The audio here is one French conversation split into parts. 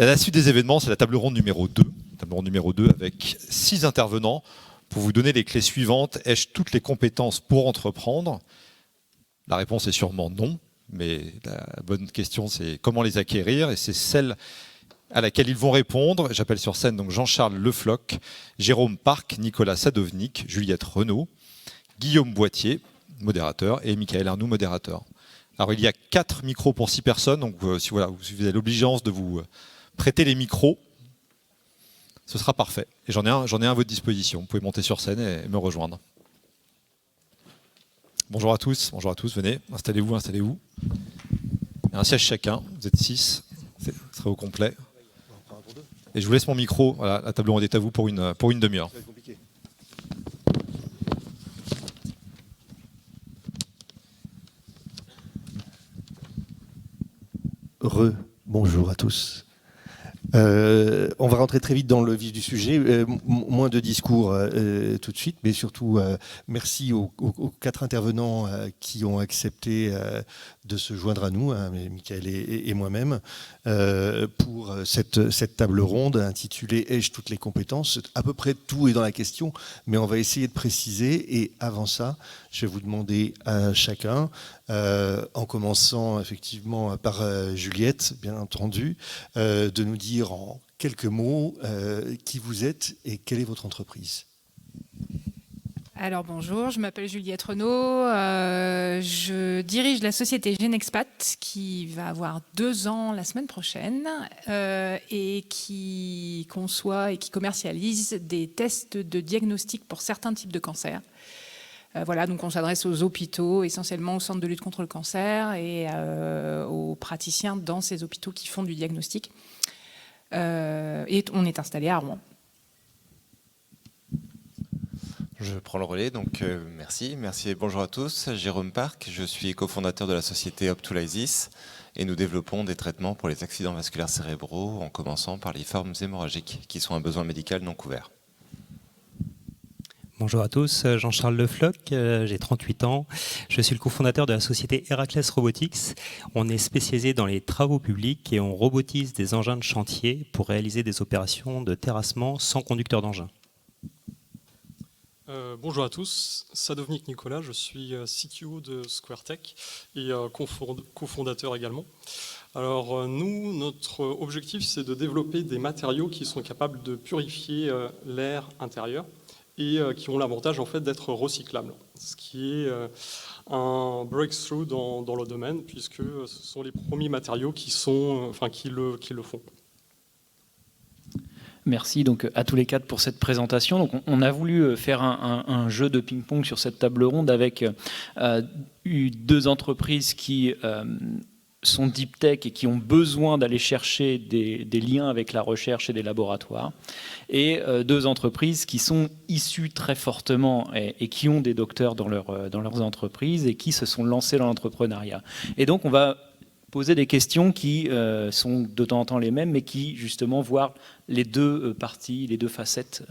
La suite des événements, c'est la table ronde numéro 2. Table ronde numéro 2 avec 6 intervenants pour vous donner les clés suivantes. Ai-je toutes les compétences pour entreprendre? La réponse est sûrement non, mais la bonne question, c'est comment les acquérir, et c'est celle à laquelle ils vont répondre. J'appelle sur scène donc Jean-Charles Lefloc, Jérôme Parc, Nicolas Sadovnik, Juliette Renaud, Guillaume Boitier, modérateur, et Michael Arnoux, modérateur. Alors il y a 4 micros pour 6 personnes, donc si vous avez l'obligeance de vous prêter les micros, ce sera parfait. Et j'en ai un à votre disposition. Vous pouvez monter sur scène et me rejoindre. Bonjour à tous, venez, installez-vous. Il y a un siège chacun, vous êtes 6, ce serait au complet. Et je vous laisse mon micro, voilà, la table ronde est à vous pour une demi-heure. Bonjour à tous. On va rentrer très vite dans le vif du sujet, moins de discours tout de suite, mais surtout merci aux 4 intervenants qui ont accepté de se joindre à nous, Michael et moi-même, pour cette table ronde intitulée « Ai-je toutes les compétences ?» À peu près tout est dans la question, mais on va essayer de préciser, et avant ça, je vais vous demander à chacun, en commençant effectivement par Juliette, bien entendu, de nous dire en quelques mots qui vous êtes et quelle est votre entreprise. Alors bonjour, je m'appelle Juliette Renaud, je dirige la société Genexpat qui va avoir 2 ans la semaine prochaine et qui conçoit et qui commercialise des tests de diagnostic pour certains types de cancers. Voilà, donc on s'adresse aux hôpitaux, essentiellement au centre de lutte contre le cancer et aux praticiens dans ces hôpitaux qui font du diagnostic. Et on est installé à Rouen. Je prends le relais, donc merci et bonjour à tous. Jérôme Parc, je suis cofondateur de la société Optolysis et nous développons des traitements pour les accidents vasculaires cérébraux en commençant par les formes hémorragiques qui sont un besoin médical non couvert. Bonjour à tous, Jean-Charles Lefloc, j'ai 38 ans, je suis le cofondateur de la société Heracles Robotics. On est spécialisé dans les travaux publics et on robotise des engins de chantier pour réaliser des opérations de terrassement sans conducteur d'engin. Bonjour à tous, Sadovnik Nicolas, je suis CTO de SquareTech et cofondateur également. Alors nous, notre objectif c'est de développer des matériaux qui sont capables de purifier l'air intérieur et qui ont l'avantage en fait d'être recyclables, ce qui est un breakthrough dans le domaine puisque ce sont les premiers matériaux qui le font. Merci donc à tous les 4 pour cette présentation. Donc, on a voulu faire un jeu de ping-pong sur cette table ronde avec 2 entreprises qui sont deep tech et qui ont besoin d'aller chercher des liens avec la recherche et des laboratoires, et 2 entreprises qui sont issues très fortement et qui ont des docteurs dans leurs entreprises et qui se sont lancées dans l'entrepreneuriat. Et donc on va poser des questions qui sont de temps en temps les mêmes, mais qui justement voient les 2 parties, les 2 facettes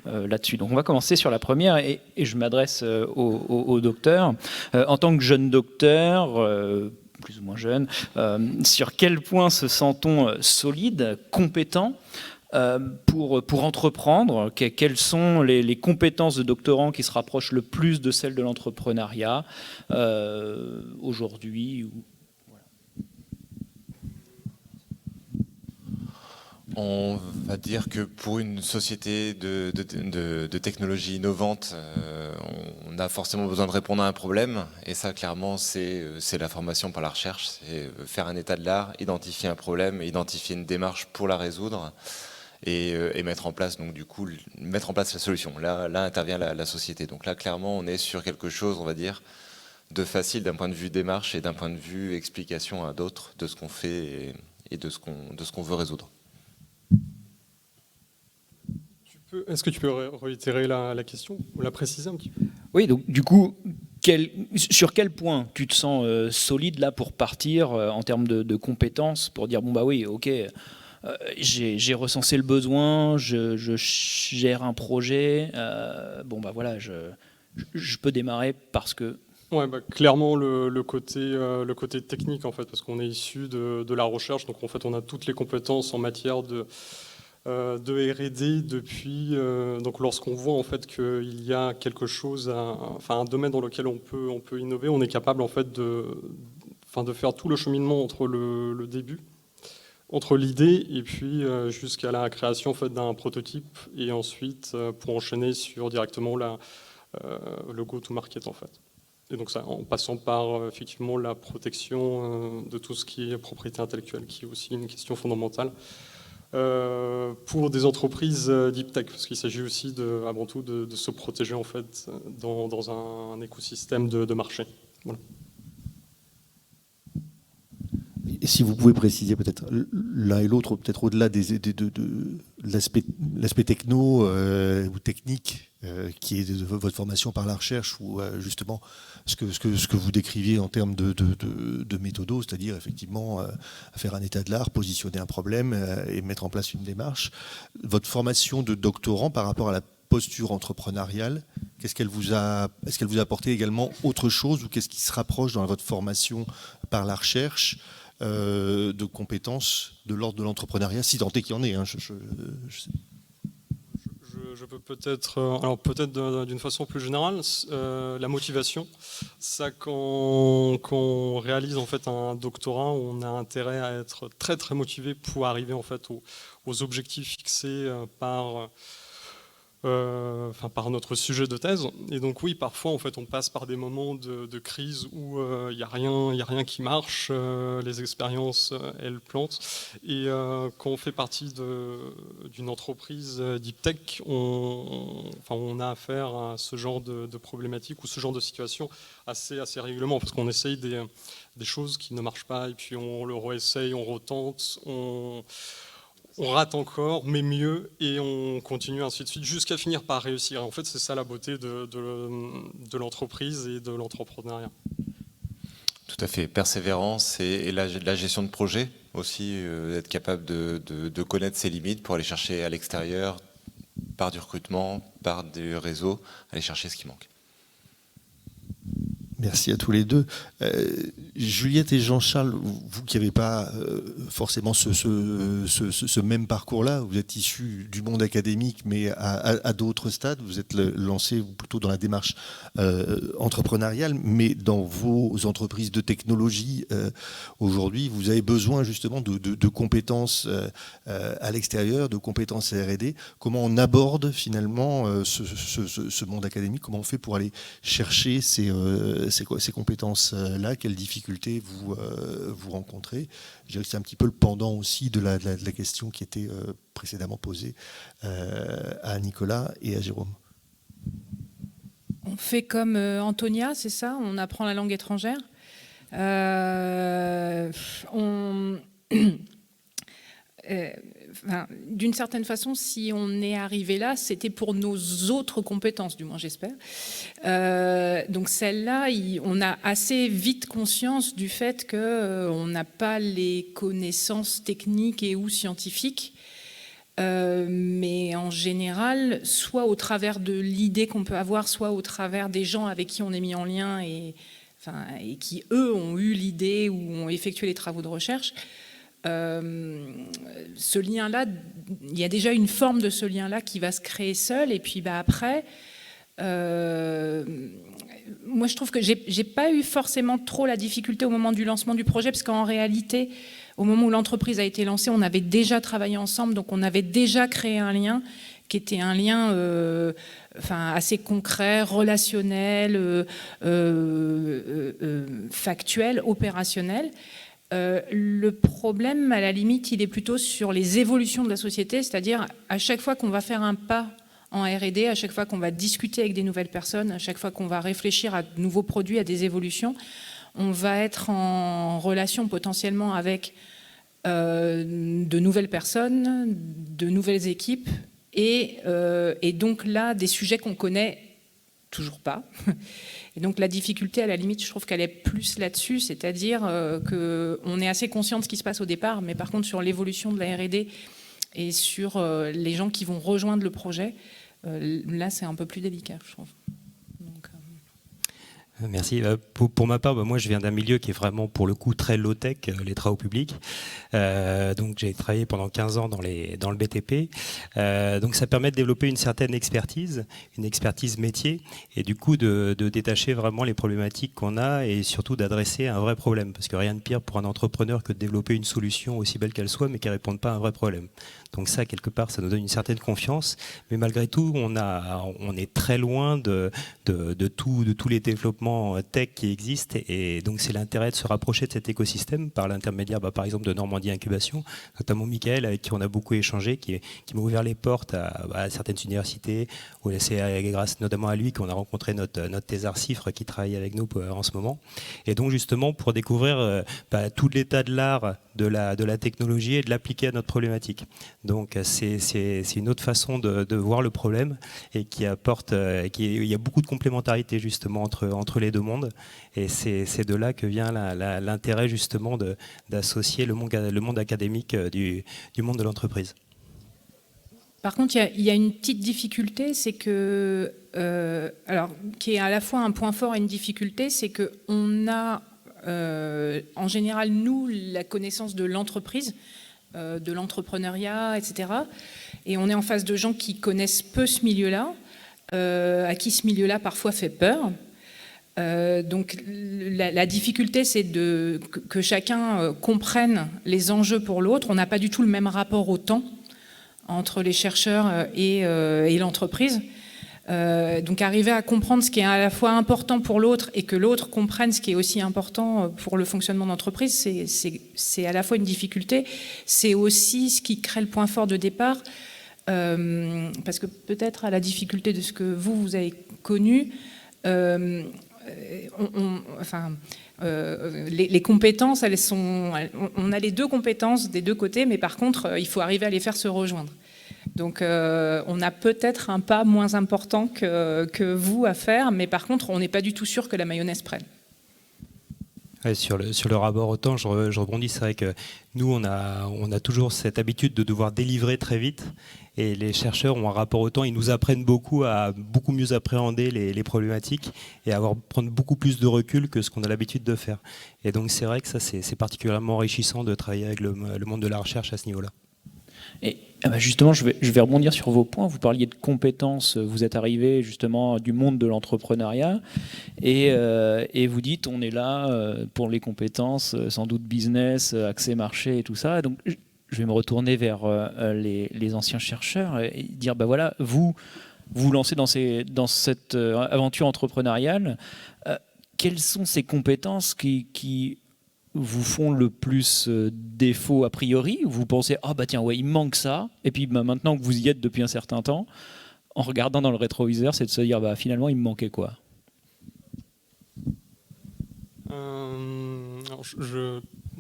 là-dessus. Donc on va commencer sur la première, et je m'adresse au docteur. En tant que jeune docteur, plus ou moins jeune, sur quel point se sent-on solide, compétent pour entreprendre? Quelles sont les compétences de doctorant qui se rapprochent le plus de celles de l'entrepreneuriat aujourd'hui? On va dire que pour une société de technologie innovante, on a forcément besoin de répondre à un problème. Et ça, clairement, c'est la formation par la recherche. C'est faire un état de l'art, identifier un problème, identifier une démarche pour la résoudre et mettre en place, donc, du coup, mettre en place la solution. Là intervient la société. Donc là, clairement, on est sur quelque chose, on va dire, de facile d'un point de vue démarche et d'un point de vue explication à d'autres de ce qu'on fait et de ce qu'on veut résoudre. Est-ce que tu peux réitérer la question ou la préciser un petit peu? Oui, donc du coup, sur quel point tu te sens solide là pour partir en termes de compétences, pour dire bon bah oui, ok, j'ai recensé le besoin, je gère un projet, bon bah voilà, je peux démarrer parce que Ouais, clairement le côté technique en fait, parce qu'on est issu de la recherche, donc en fait on a toutes les compétences en matière de R&D depuis. Donc lorsqu'on voit en fait qu'il y a quelque chose, un domaine dans lequel on peut innover, on est capable en fait de faire tout le cheminement entre le début, entre l'idée et puis jusqu'à la création en fait d'un prototype et ensuite pour enchaîner sur directement le go-to-market en fait. Et donc ça, en passant par effectivement la protection de tout ce qui est propriété intellectuelle, qui est aussi une question fondamentale pour des entreprises deep tech, parce qu'il s'agit aussi avant tout de se protéger en fait dans un écosystème de marché. Voilà. Et si vous pouvez préciser peut-être l'un et l'autre, peut-être au-delà de l'aspect techno ou technique qui est de votre formation par la recherche, ou justement ce que vous décriviez en termes de méthodo, c'est-à-dire effectivement faire un état de l'art, positionner un problème et mettre en place une démarche. Votre formation de doctorant par rapport à la posture entrepreneuriale, est-ce qu'elle vous a apporté également autre chose, ou qu'est-ce qui se rapproche dans votre formation par la recherche de compétences de l'ordre de l'entrepreneuriat, si tant est qu'il y en ait. Je peux peut-être d'une façon plus générale, la motivation. Ça, quand on réalise en fait un doctorat, on a intérêt à être très très motivé pour arriver en fait aux objectifs fixés par notre sujet de thèse. Et donc oui, parfois en fait on passe par des moments de crise où il y a rien qui marche, les expériences elles plantent. Et quand on fait partie d'une entreprise deep tech, on a affaire à ce genre de problématiques ou ce genre de situation assez régulièrement, parce qu'on essaye des choses qui ne marchent pas et puis on le réessaye, on retente, on rate encore, mais mieux, et on continue ainsi de suite, jusqu'à finir par réussir. En fait, c'est ça la beauté de l'entreprise et de l'entrepreneuriat. Tout à fait, persévérance et la gestion de projet aussi, être capable de connaître ses limites pour aller chercher à l'extérieur, par du recrutement, par du réseau, aller chercher ce qui manque. Merci à tous les deux. Juliette et Jean-Charles, vous qui n'avez pas forcément ce même parcours-là, vous êtes issus du monde académique, mais à d'autres stades, vous êtes lancés plutôt dans la démarche entrepreneuriale, mais dans vos entreprises de technologie, aujourd'hui, vous avez besoin justement de compétences à l'extérieur, de compétences R&D. Comment on aborde finalement ce monde académique? Comment on fait pour aller chercher ces compétences-là? Quelles difficultés vous rencontrez? Je dirais que c'est un petit peu le pendant aussi de la question qui était précédemment posée à Nicolas et à Jérôme. On fait comme Antonia, c'est ça? On apprend la langue étrangère. D'une certaine façon, si on est arrivé là, c'était pour nos autres compétences, du moins j'espère. Donc celle-là, on a assez vite conscience du fait qu'on n'a pas les connaissances techniques et ou scientifiques, mais en général, soit au travers de l'idée qu'on peut avoir, soit au travers des gens avec qui on est mis en lien et qui, eux, ont eu l'idée ou ont effectué les travaux de recherche. Ce lien-là, il y a déjà une forme de ce lien-là qui va se créer seul, et puis après, moi je trouve que j'ai pas eu forcément trop la difficulté au moment du lancement du projet, parce qu'en réalité, au moment où l'entreprise a été lancée, on avait déjà travaillé ensemble, donc on avait déjà créé un lien qui était un lien assez concret, relationnel, factuel, opérationnel. Le problème, à la limite, il est plutôt sur les évolutions de la société, c'est-à-dire à chaque fois qu'on va faire un pas en R&D, à chaque fois qu'on va discuter avec des nouvelles personnes, à chaque fois qu'on va réfléchir à de nouveaux produits, à des évolutions, on va être en relation potentiellement avec de nouvelles personnes, de nouvelles équipes, et donc là, des sujets qu'on connaît toujours pas. Et donc la difficulté, à la limite, je trouve qu'elle est plus là-dessus, c'est-à-dire qu'on est assez conscient de ce qui se passe au départ, mais par contre sur l'évolution de la R&D et sur les gens qui vont rejoindre le projet, là c'est un peu plus délicat, je trouve. Donc, Merci. Pour ma part, moi je viens d'un milieu qui est vraiment pour le coup très low-tech, les travaux publics. Donc j'ai travaillé pendant 15 ans dans le BTP. Donc ça permet de développer une certaine expertise, une expertise métier, et du coup de détacher vraiment les problématiques qu'on a et surtout d'adresser un vrai problème. Parce que rien de pire pour un entrepreneur que de développer une solution aussi belle qu'elle soit mais qui ne réponde pas à un vrai problème. Donc ça, quelque part, ça nous donne une certaine confiance. Mais malgré tout, on est très loin de tous les développements tech qui existent. Et donc c'est l'intérêt de se rapprocher de cet écosystème par l'intermédiaire, par exemple, de Normandie Incubation, notamment Michael, avec qui on a beaucoup échangé, qui m'a ouvert les portes à certaines universités, où c'est grâce notamment à lui qu'on a rencontré notre thésard Cifre qui travaille avec nous en ce moment. Et donc justement pour découvrir tout l'état de l'art de la technologie et de l'appliquer à notre problématique. Donc c'est une autre façon de voir le problème et qui apporte, il y a beaucoup de complémentarité justement entre les deux mondes, et c'est de là que vient l'intérêt justement d'associer le monde académique du monde de l'entreprise. Par contre, il y a une petite difficulté, c'est que, qui est à la fois un point fort et une difficulté, c'est qu'on a en général, nous, la connaissance de l'entreprise, de l'entrepreneuriat, etc. Et on est en face de gens qui connaissent peu ce milieu-là, à qui ce milieu-là parfois fait peur. Donc la difficulté, c'est que chacun comprenne les enjeux pour l'autre. On n'a pas du tout le même rapport au temps entre les chercheurs et l'entreprise. Donc arriver à comprendre ce qui est à la fois important pour l'autre et que l'autre comprenne ce qui est aussi important pour le fonctionnement d'entreprise, c'est à la fois une difficulté, c'est aussi ce qui crée le point fort de départ, parce que peut-être à la difficulté de ce que vous avez connu, les compétences, on a les deux compétences des deux côtés, mais par contre, il faut arriver à les faire se rejoindre. Donc on a peut-être un pas moins important que vous à faire, mais par contre on n'est pas du tout sûr que la mayonnaise prenne. Ouais, sur le rapport au temps, je rebondis, c'est vrai que nous on a toujours cette habitude de devoir délivrer très vite, et les chercheurs ont un rapport au temps, ils nous apprennent beaucoup à beaucoup mieux appréhender les problématiques et à prendre beaucoup plus de recul que ce qu'on a l'habitude de faire. Et donc c'est vrai que ça c'est particulièrement enrichissant de travailler avec le monde de la recherche à ce niveau-là. Et justement, je vais rebondir sur vos points. Vous parliez de compétences, vous êtes arrivé justement du monde de l'entrepreneuriat, et vous dites on est là pour les compétences, sans doute business, accès marché et tout ça. Et donc je vais me retourner vers les anciens chercheurs et dire voilà, vous lancez dans cette aventure entrepreneuriale. Quelles sont ces compétences qui vous font le plus défaut a priori? Vous pensez tiens, ouais, il me manque ça, et puis maintenant que vous y êtes depuis un certain temps, en regardant dans le rétroviseur, c'est de se dire finalement il me manquait quoi? Alors je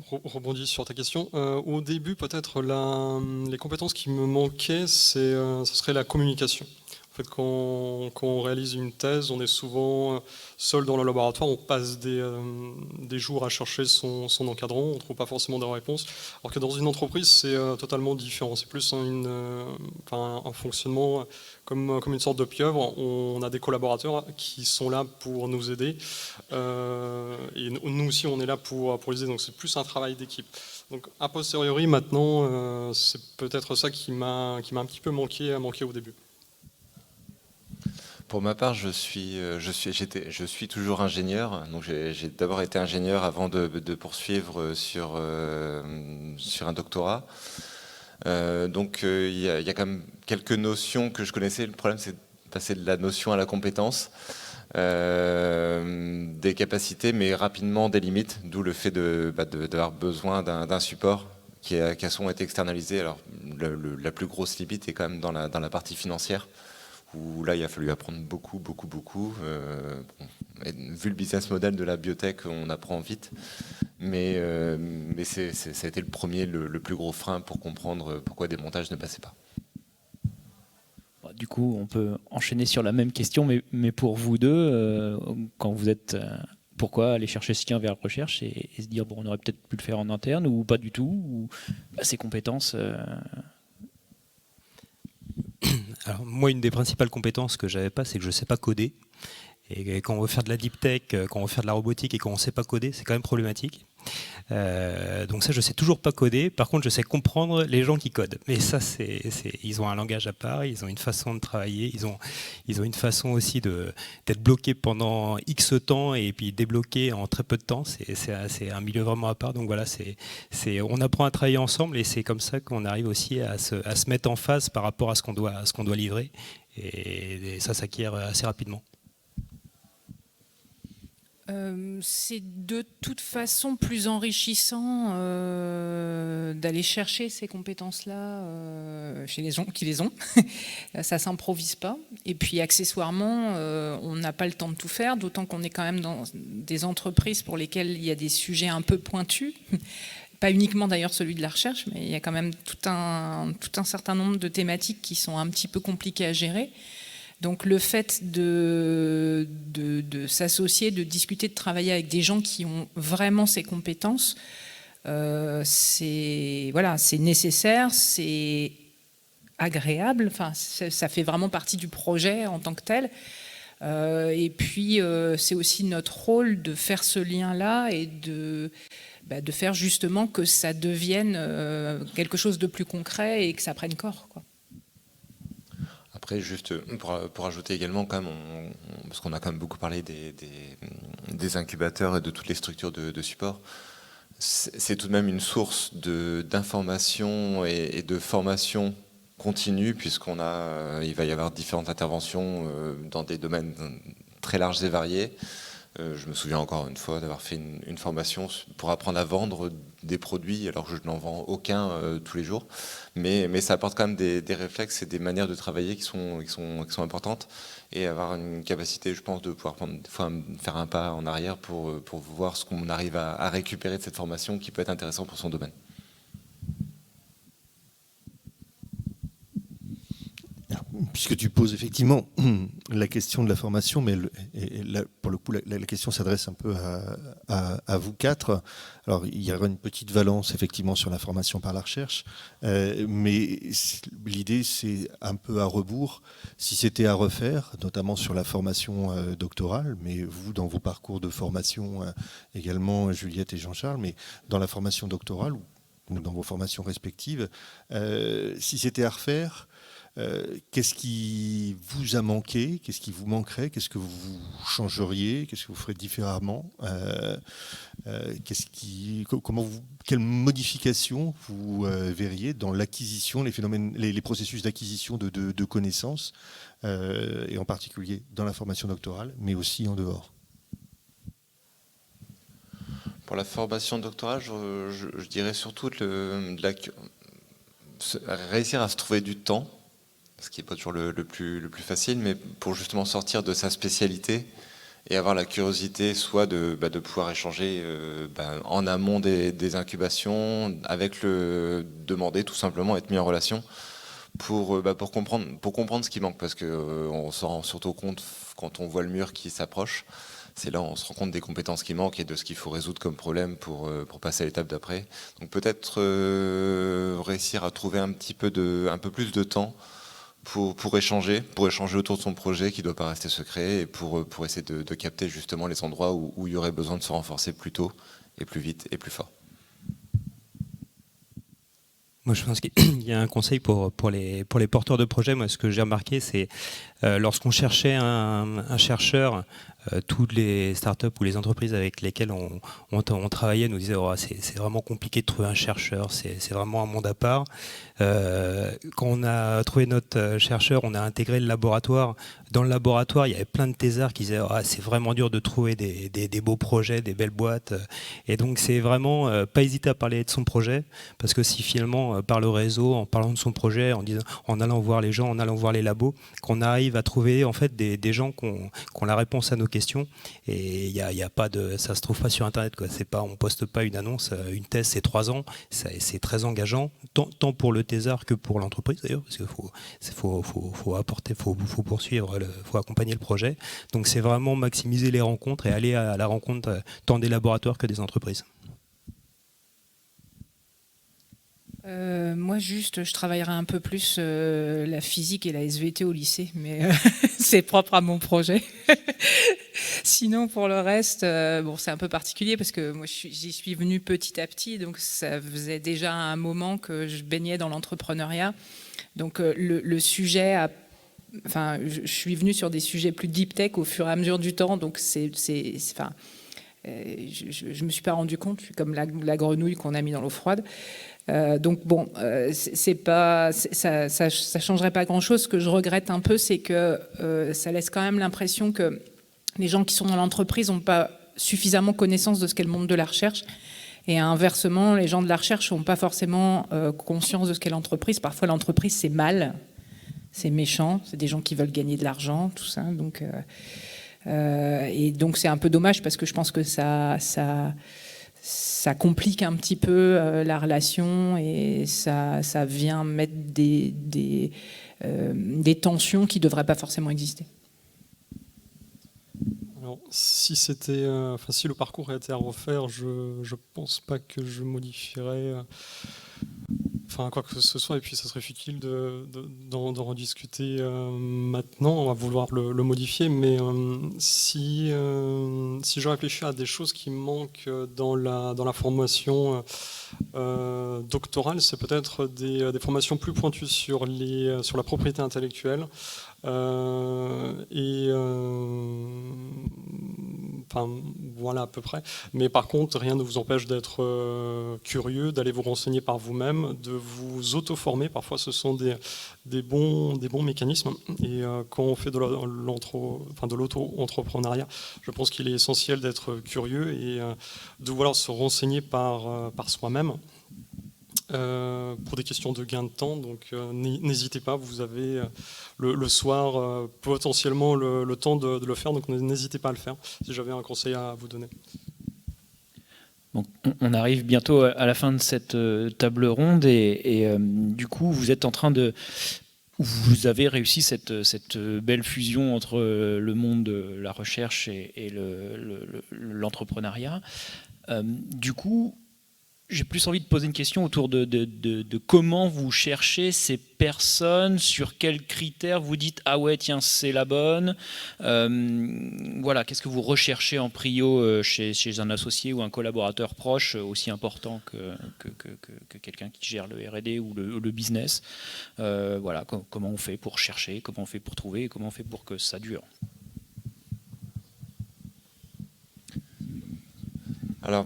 rebondis sur ta question. Au début, peut-être les compétences qui me manquaient, ce serait la communication. En fait, quand on réalise une thèse, on est souvent seul dans le laboratoire, on passe des jours à chercher son encadrant, on ne trouve pas forcément de réponse. Alors que dans une entreprise, c'est totalement différent. C'est plus un fonctionnement comme une sorte de pieuvre. On a des collaborateurs qui sont là pour nous aider. Et nous aussi, on est là pour les aider. Donc c'est plus un travail d'équipe. Donc a posteriori, maintenant, c'est peut-être ça qui m'a un petit peu manqué au début. Pour ma part, je suis toujours ingénieur. Donc j'ai d'abord été ingénieur avant de poursuivre sur un doctorat. Donc il y a quand même quelques notions que je connaissais. Le problème, c'est de passer de la notion à la compétence, des capacités, mais rapidement des limites. D'où le fait d'avoir besoin d'un support qui a été externalisé. Alors la plus grosse limite est quand même dans la partie financière, où là il a fallu apprendre beaucoup. Vu le business model de la biotech, on apprend vite, mais ça a été le plus gros frein pour comprendre pourquoi des montages ne passaient pas. Du coup, on peut enchaîner sur la même question, mais pour vous deux, quand vous êtes... pourquoi aller chercher ce lien vers la recherche et se dire on aurait peut-être pu le faire en interne ou pas du tout, ou ces compétences Alors moi, une des principales compétences que j'avais pas, c'est que je sais pas coder. Et quand on veut faire de la deep tech, quand on veut faire de la robotique et qu'on ne sait pas coder, c'est quand même problématique. Donc ça, je sais toujours pas coder. Par contre, je sais comprendre les gens qui codent. Mais ça, ils ont un langage à part, ils ont une façon de travailler, ils ont une façon aussi d'être bloqués pendant X temps et puis débloqués en très peu de temps. C'est un milieu vraiment à part. Donc voilà, on apprend à travailler ensemble et c'est comme ça qu'on arrive aussi à se mettre en phase par rapport à ce qu'on doit livrer. Et ça s'acquiert assez rapidement. C'est de toute façon plus enrichissant d'aller chercher ces compétences-là chez les gens qui les ont. Ça s'improvise pas. Et puis accessoirement, on n'a pas le temps de tout faire, d'autant qu'on est quand même dans des entreprises pour lesquelles il y a des sujets un peu pointus. Pas uniquement d'ailleurs celui de la recherche, mais il y a quand même tout un certain nombre de thématiques qui sont un petit peu compliquées à gérer. Donc le fait de s'associer, de discuter, de travailler avec des gens qui ont vraiment ces compétences, c'est nécessaire, c'est agréable, enfin, ça fait vraiment partie du projet en tant que tel. Et puis c'est aussi notre rôle de faire ce lien-là et de faire justement que ça devienne quelque chose de plus concret et que ça prenne corps, quoi. Après, juste pour ajouter également, quand même, parce qu'on a quand même beaucoup parlé des incubateurs et de toutes les structures de support, c'est tout de même une source d'information et de formation continue, puisqu'il va y avoir différentes interventions dans des domaines très larges et variés. Je me souviens encore une fois d'avoir fait une formation pour apprendre à vendre des produits, alors que je n'en vends aucun tous les jours. Mais ça apporte quand même des réflexes et des manières de travailler qui sont importantes. Et avoir une capacité, je pense, de pouvoir faire un pas en arrière pour voir ce qu'on arrive à récupérer de cette formation qui peut être intéressant pour son domaine. Puisque tu poses effectivement la question de la formation, mais pour le coup, la question s'adresse un peu à vous quatre. Alors, il y aura une petite valence effectivement sur la formation par la recherche, mais l'idée, c'est un peu à rebours. Si c'était à refaire, notamment sur la formation doctorale, mais vous, dans vos parcours de formation également, Juliette et Jean-Charles, mais dans la formation doctorale ou dans vos formations respectives, si c'était à refaire, qu'est-ce qui vous a manqué? Qu'est-ce qui vous manquerait? Qu'est-ce que vous changeriez? Qu'est-ce que vous ferez différemment? Quelles modifications vous verriez dans l'acquisition, les processus d'acquisition de connaissances, et en particulier dans la formation doctorale, mais aussi en dehors? Pour la formation doctorale, je dirais surtout réussir à se trouver du temps, ce qui n'est pas toujours le plus facile, mais pour justement sortir de sa spécialité et avoir la curiosité soit de pouvoir échanger en amont des incubations, avec demander tout simplement, être mis en relation pour comprendre ce qui manque, parce qu'on s'en rend surtout compte quand on voit le mur qui s'approche. C'est là où on se rend compte des compétences qui manquent et de ce qu'il faut résoudre comme problème pour passer à l'étape d'après. Donc peut-être réussir à trouver un peu plus de temps pour échanger autour de son projet qui ne doit pas rester secret, et pour essayer de capter justement les endroits où il y aurait besoin de se renforcer plus tôt et plus vite et plus fort. Moi, je pense qu'il y a un conseil pour les porteurs de projets. Moi, ce que j'ai remarqué, c'est lorsqu'on cherchait un chercheur, toutes les startups ou les entreprises avec lesquelles on travaillait nous disaient c'est vraiment compliqué de trouver un chercheur, c'est vraiment un monde à part. Quand on a trouvé notre chercheur, on a intégré le laboratoire. Dans le laboratoire, il y avait plein de thésards qui disaient c'est vraiment dur de trouver des beaux projets, des belles boîtes. Et donc c'est vraiment pas hésiter à parler de son projet, parce que si finalement par le réseau, en parlant de son projet, en allant voir les gens, en allant voir les labos, qu'on arrive à trouver en fait des gens qui ont la réponse à nos questions. Et il y a pas de, ça se trouve pas sur internet, quoi. C'est pas, on poste pas une annonce, une thèse c'est 3 ans, c'est très engageant, tant pour le thésard que pour l'entreprise d'ailleurs, parce qu'il faut apporter, faut poursuivre, faut accompagner le projet. Donc c'est vraiment maximiser les rencontres et aller à la rencontre tant des laboratoires que des entreprises. Moi, juste, je travaillerai un peu plus la physique et la SVT au lycée, mais c'est propre à mon projet. Sinon, pour le reste, bon, c'est un peu particulier parce que moi, j'y suis venue petit à petit, donc ça faisait déjà un moment que je baignais dans l'entrepreneuriat. Donc, le sujet enfin, je suis venue sur des sujets plus deep tech au fur et à mesure du temps, donc enfin, je me suis pas rendu compte, je suis comme la grenouille qu'on a mis dans l'eau froide. Donc bon, ça changerait pas grand-chose. Ce que je regrette un peu, c'est que ça laisse quand même l'impression que les gens qui sont dans l'entreprise n'ont pas suffisamment connaissance de ce qu'est le monde de la recherche. Et inversement, les gens de la recherche n'ont pas forcément conscience de ce qu'est l'entreprise. Parfois, l'entreprise, c'est mal, c'est méchant, c'est des gens qui veulent gagner de l'argent, tout ça. Donc, et donc, c'est un peu dommage parce que je pense que ça complique un petit peu la relation et ça vient mettre des tensions qui ne devraient pas forcément exister. Alors, si le parcours était à refaire, je pense pas que je modifierais quoi que ce soit, et puis ça serait futile d'en rediscuter maintenant. On va vouloir le modifier, mais si je réfléchis à des choses qui manquent dans la formation doctorale, c'est peut-être des formations plus pointues sur la propriété intellectuelle. Voilà à peu près. Mais par contre, rien ne vous empêche d'être curieux, d'aller vous renseigner par vous-même, de vous auto-former. Parfois, ce sont des bons mécanismes. Et quand on fait de l'auto-entrepreneuriat, je pense qu'il est essentiel d'être curieux et de vouloir se renseigner par soi-même. Pour des questions de gain de temps, donc n'hésitez pas, vous avez le soir potentiellement le temps de le faire, donc n'hésitez pas à le faire, si j'avais un conseil à vous donner. Donc, on arrive bientôt à la fin de cette table ronde et du coup vous êtes en train vous avez réussi cette belle fusion entre le monde de la recherche et l'entrepreneuriat. Du coup, j'ai plus envie de poser une question autour de comment vous cherchez ces personnes, sur quels critères vous dites « Ah ouais, tiens, c'est la bonne ». Voilà, qu'est-ce que vous recherchez en prio chez un associé ou un collaborateur proche aussi important que quelqu'un qui gère le R&D ou le business. Voilà, comment on fait pour chercher, comment on fait pour trouver, et comment on fait pour que ça dure. Alors,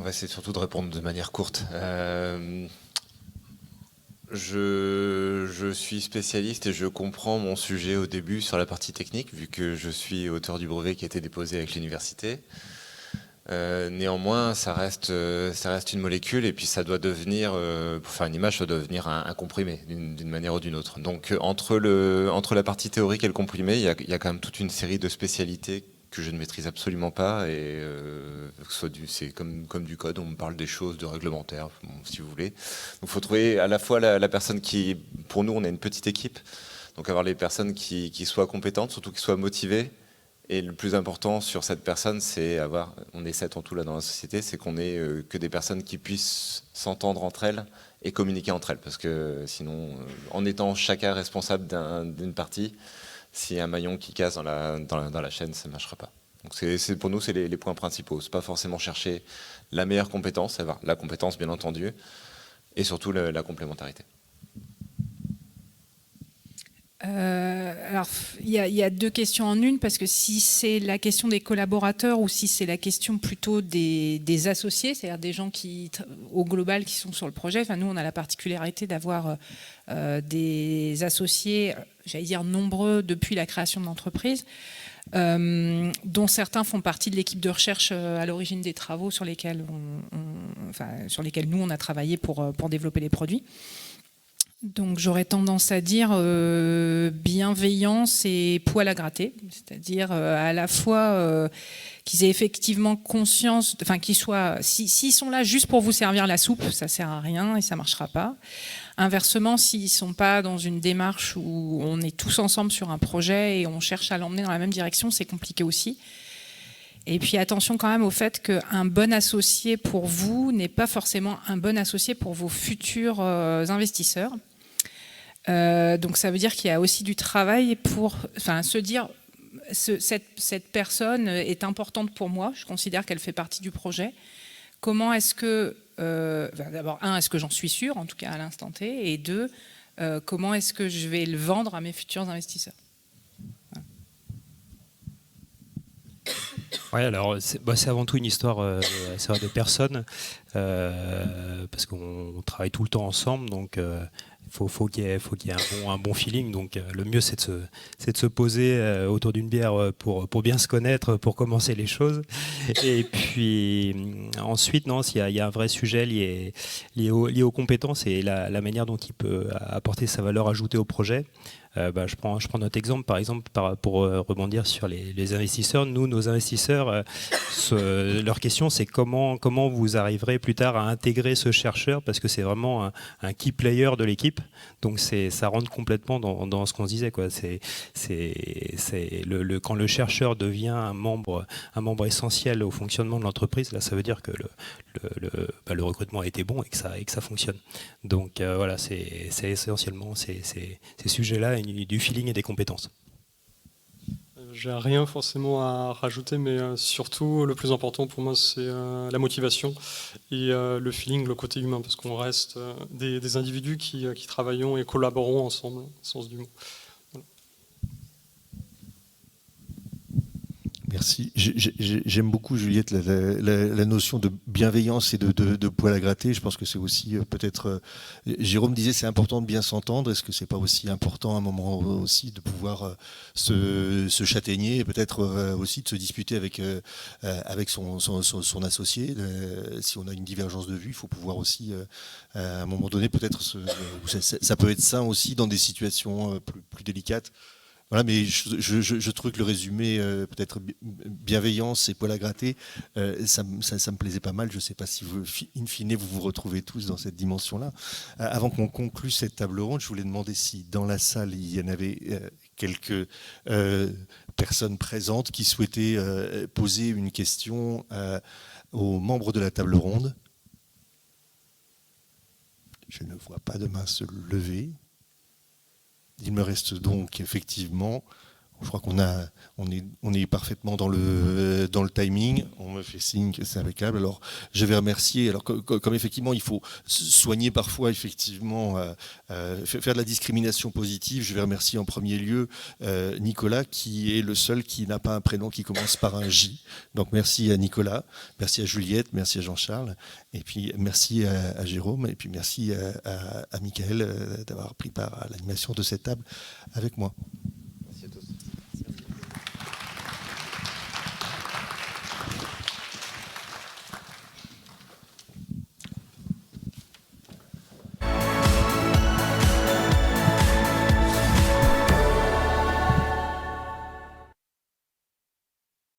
on va essayer surtout de répondre de manière courte. Je suis spécialiste et je comprends mon sujet au début sur la partie technique, vu que je suis auteur du brevet qui a été déposé avec l'université. Néanmoins, ça reste une molécule et puis ça doit devenir, pour faire une image, ça doit devenir un comprimé d'une manière ou d'une autre. Donc entre la partie théorique et le comprimé, il y a quand même toute une série de spécialités que je ne maîtrise absolument pas et c'est comme du code, on me parle des choses de réglementaire, bon, si vous voulez. Donc il faut trouver à la fois la personne qui, pour nous on est une petite équipe, donc avoir les personnes qui soient compétentes, surtout qui soient motivées. Et le plus important sur cette personne, c'est on est 7 en tout là dans la société, c'est qu'on ait que des personnes qui puissent s'entendre entre elles et communiquer entre elles, parce que sinon, en étant chacun responsable d'une partie, s'il y a un maillon qui casse dans la chaîne, ça ne marchera pas. Donc pour nous, c'est les points principaux. C'est pas forcément chercher la meilleure compétence, avoir la compétence bien entendu, et surtout la complémentarité. Alors, il y a deux questions en une, parce que si c'est la question des collaborateurs ou si c'est la question plutôt des associés, c'est-à-dire des gens au global qui sont sur le projet. Enfin, nous, on a la particularité d'avoir des associés, j'allais dire nombreux depuis la création de l'entreprise, dont certains font partie de l'équipe de recherche à l'origine des travaux sur lesquels nous, on a travaillé pour développer les produits. Donc j'aurais tendance à dire bienveillance et poil à gratter, c'est-à-dire à la fois qu'ils aient effectivement conscience, qu'ils soient, s'ils sont là juste pour vous servir la soupe, ça sert à rien et ça marchera pas. Inversement, s'ils sont pas dans une démarche où on est tous ensemble sur un projet et on cherche à l'emmener dans la même direction, c'est compliqué aussi. Et puis attention quand même au fait qu'un bon associé pour vous n'est pas forcément un bon associé pour vos futurs investisseurs. Donc ça veut dire qu'il y a aussi du travail pour se dire cette personne est importante pour moi, je considère qu'elle fait partie du projet. Comment est-ce que, d'abord, est-ce que j'en suis sûr, en tout cas à l'instant T, et deux, comment est-ce que je vais le vendre à mes futurs investisseurs? Oui, alors c'est avant tout une histoire de personnes, parce qu'on travaille tout le temps ensemble, donc faut qu'il y ait un bon feeling. Donc le mieux c'est de se poser autour d'une bière pour bien se connaître, pour commencer les choses. Et puis ensuite, non, il y a un vrai sujet lié aux compétences et la manière dont il peut apporter sa valeur ajoutée au projet. Je prends notre exemple, par exemple, pour rebondir sur les investisseurs. Nous, nos investisseurs, leur question, c'est comment vous arriverez plus tard à intégrer ce chercheur, parce que c'est vraiment un key player de l'équipe. Donc ça rentre complètement dans ce qu'on se disait, quoi. Quand le chercheur devient un membre essentiel au fonctionnement de l'entreprise, là, ça veut dire que le recrutement a été bon et que ça fonctionne. Donc voilà, c'est essentiellement ces sujets-là, du feeling et des compétences. J'ai rien forcément à rajouter, mais surtout le plus important pour moi c'est la motivation et le feeling, le côté humain, parce qu'on reste des individus qui travaillons et collaborons ensemble, au sens du mot. Voilà. Merci. J'aime beaucoup, Juliette, la notion de bienveillance et de poil à gratter. Je pense que c'est aussi peut-être... Jérôme disait c'est important de bien s'entendre. Est-ce que c'est pas aussi important à un moment aussi de pouvoir se châtaigner et peut-être aussi de se disputer avec son associé. Si on a une divergence de vue, il faut pouvoir aussi, à un moment donné, peut-être... Ça peut être sain aussi dans des situations plus délicates. Voilà, mais je trouve que le résumé, peut-être bienveillance et poil à gratter, ça me plaisait pas mal. Je ne sais pas si, in fine, vous retrouvez tous dans cette dimension-là. Avant qu'on conclue cette table ronde, je voulais demander si dans la salle, il y en avait quelques personnes présentes qui souhaitaient poser une question aux membres de la table ronde. Je ne vois pas de main se lever. Il me reste donc effectivement, je crois on est parfaitement dans le timing. On me fait signe que c'est impeccable. Alors je vais remercier. Alors comme effectivement il faut soigner parfois effectivement faire de la discrimination positive. Je vais remercier en premier lieu Nicolas qui est le seul qui n'a pas un prénom qui commence par un J. Donc merci à Nicolas, merci à Juliette, merci à Jean-Charles et puis merci à Jérôme et puis merci à Michael d'avoir pris part à l'animation de cette table avec moi.